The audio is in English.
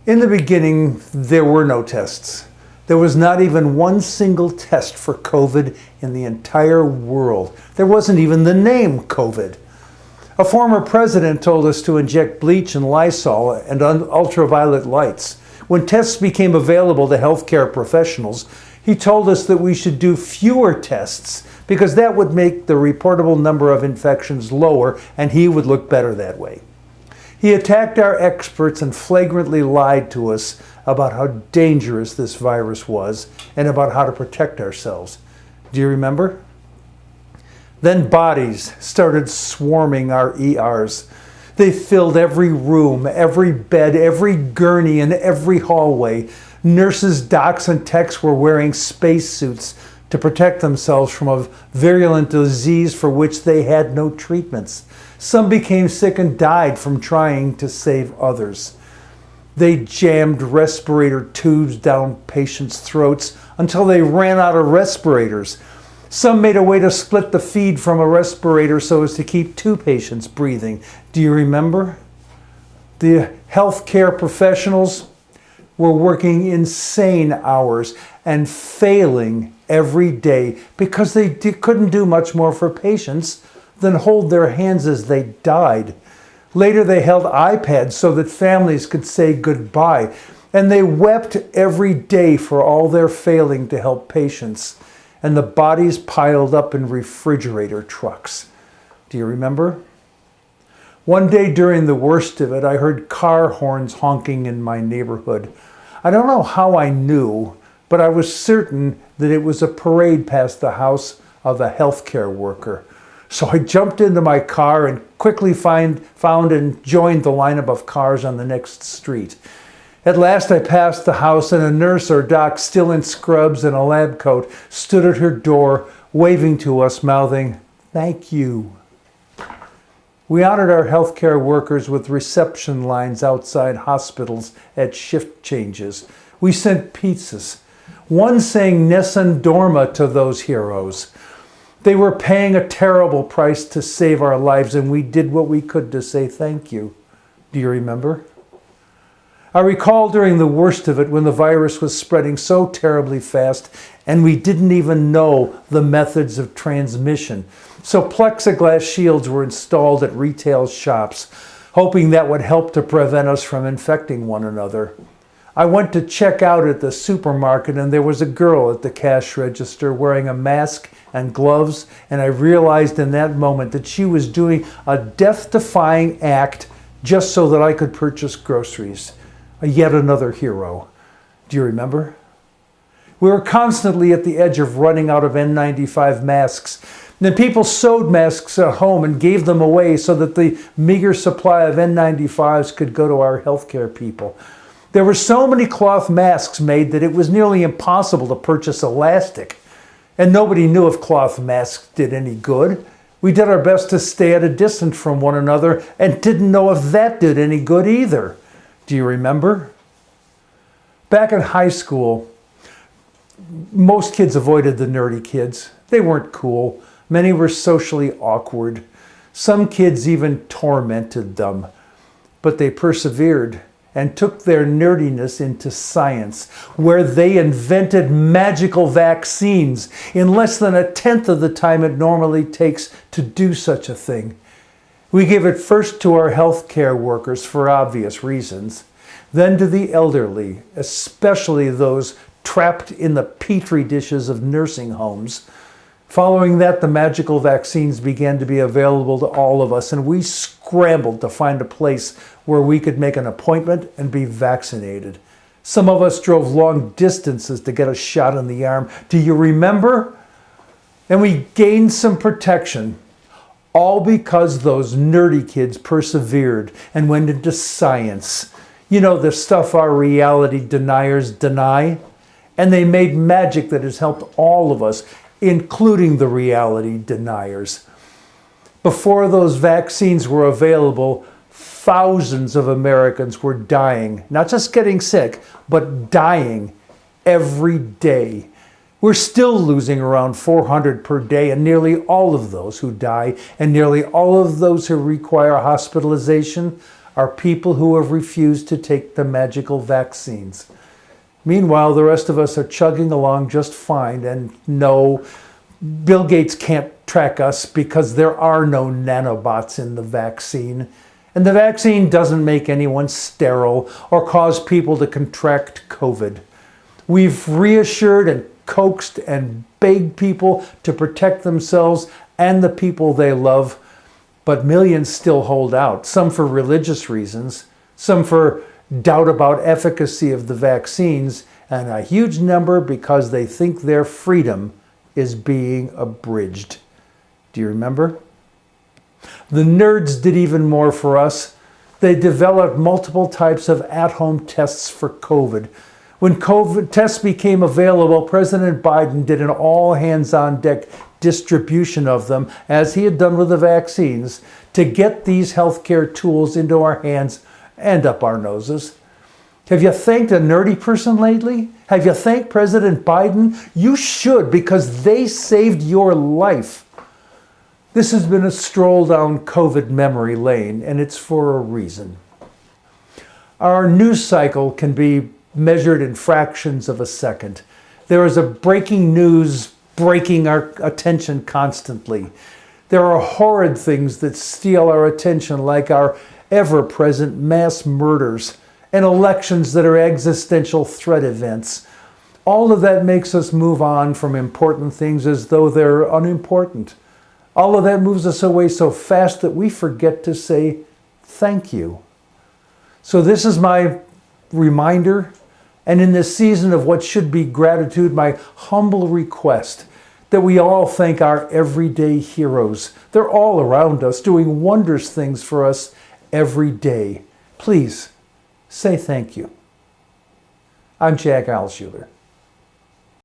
In the beginning, there were no tests. There was not even one single test for COVID in the entire world. There wasn't even the name COVID. A former president told us to inject bleach and Lysol and ultraviolet lights. When tests became available to healthcare professionals, he told us that we should do fewer tests because that would make the reportable number of infections lower and he would look better that way. He attacked our experts and flagrantly lied to us about how dangerous this virus was and about how to protect ourselves. Do you remember? Then bodies started swarming our ERs. They filled every room, every bed, every gurney, and every hallway. Nurses, docs, and techs were wearing spacesuits to protect themselves from a virulent disease for which they had no treatments. Some became sick and died from trying to save others. They jammed respirator tubes down patients' throats until they ran out of respirators. Some made a way to split the feed from a respirator so as to keep two patients breathing. Do you remember? The healthcare professionals were working insane hours and failing every day because they couldn't do much more for patients than hold their hands as they died. Later, they held iPads so that families could say goodbye, and they wept every day for all their failing to help patients, and the bodies piled up in refrigerator trucks. Do you remember? One day during the worst of it, I heard car horns honking in my neighborhood. I don't know how I knew, but I was certain that it was a parade past the house of a healthcare worker. So I jumped into my car and quickly found and joined the lineup of cars on the next street. At last I passed the house and a nurse or doc, still in scrubs and a lab coat, stood at her door, waving to us, mouthing, "Thank you." We honored our healthcare workers with reception lines outside hospitals at shift changes. We sent pizzas. One sang Nessun Dorma to those heroes. They were paying a terrible price to save our lives, and we did what we could to say thank you. Do you remember? I recall during the worst of it when the virus was spreading so terribly fast and we didn't even know the methods of transmission. So plexiglass shields were installed at retail shops, hoping that would help to prevent us from infecting one another. I went to check out at the supermarket and there was a girl at the cash register wearing a mask and gloves, and I realized in that moment that she was doing a death-defying act just so that I could purchase groceries. Yet another hero. Do you remember? We were constantly at the edge of running out of N95 masks. Then people sewed masks at home and gave them away so that the meager supply of N95s could go to our healthcare people. There were so many cloth masks made that it was nearly impossible to purchase elastic. And nobody knew if cloth masks did any good. We did our best to stay at a distance from one another and didn't know if that did any good either. Do you remember? Back in high school, most kids avoided the nerdy kids. They weren't cool. Many were socially awkward. Some kids even tormented them. But they persevered and took their nerdiness into science, where they invented magical vaccines in less than 1/10 of the time it normally takes to do such a thing. We gave it first to our healthcare workers for obvious reasons, then to the elderly, especially those trapped in the petri dishes of nursing homes. Following that, the magical vaccines began to be available to all of us, and we scrambled to find a place where we could make an appointment and be vaccinated. Some of us drove long distances to get a shot in the arm. Do you remember? And we gained some protection, all because those nerdy kids persevered and went into science. You know, the stuff our reality deniers deny. And they made magic that has helped all of us, including the reality deniers. Before those vaccines were available, thousands of Americans were dying, not just getting sick, but dying every day. We're still losing around 400 per day, and nearly all of those who die and nearly all of those who require hospitalization are people who have refused to take the magical vaccines. Meanwhile, the rest of us are chugging along just fine, and no, Bill Gates can't track us because there are no nanobots in the vaccine. And the vaccine doesn't make anyone sterile or cause people to contract COVID. We've reassured and coaxed and begged people to protect themselves and the people they love, but millions still hold out, some for religious reasons, some for doubt about efficacy of the vaccines, and a huge number because they think their freedom is being abridged. Do you remember? The nerds did even more for us. They developed multiple types of at-home tests for COVID. When COVID tests became available, President Biden did an all-hands-on-deck distribution of them, as he had done with the vaccines, to get these healthcare tools into our hands and up our noses. Have you thanked a nerdy person lately? Have you thanked President Biden? You should, because they saved your life. This has been a stroll down COVID memory lane, and it's for a reason. Our news cycle can be measured in fractions of a second. There is a breaking news breaking our attention constantly. There are horrid things that steal our attention, like our ever-present mass murders and elections that are existential threat events. All of that makes us move on from important things as though they're unimportant. All of that moves us away so fast that we forget to say thank you. So this is my reminder, and in this season of what should be gratitude, my humble request that we all thank our everyday heroes. They're all around us, doing wondrous things for us every day. Please say thank you. I'm Jack Alshuler.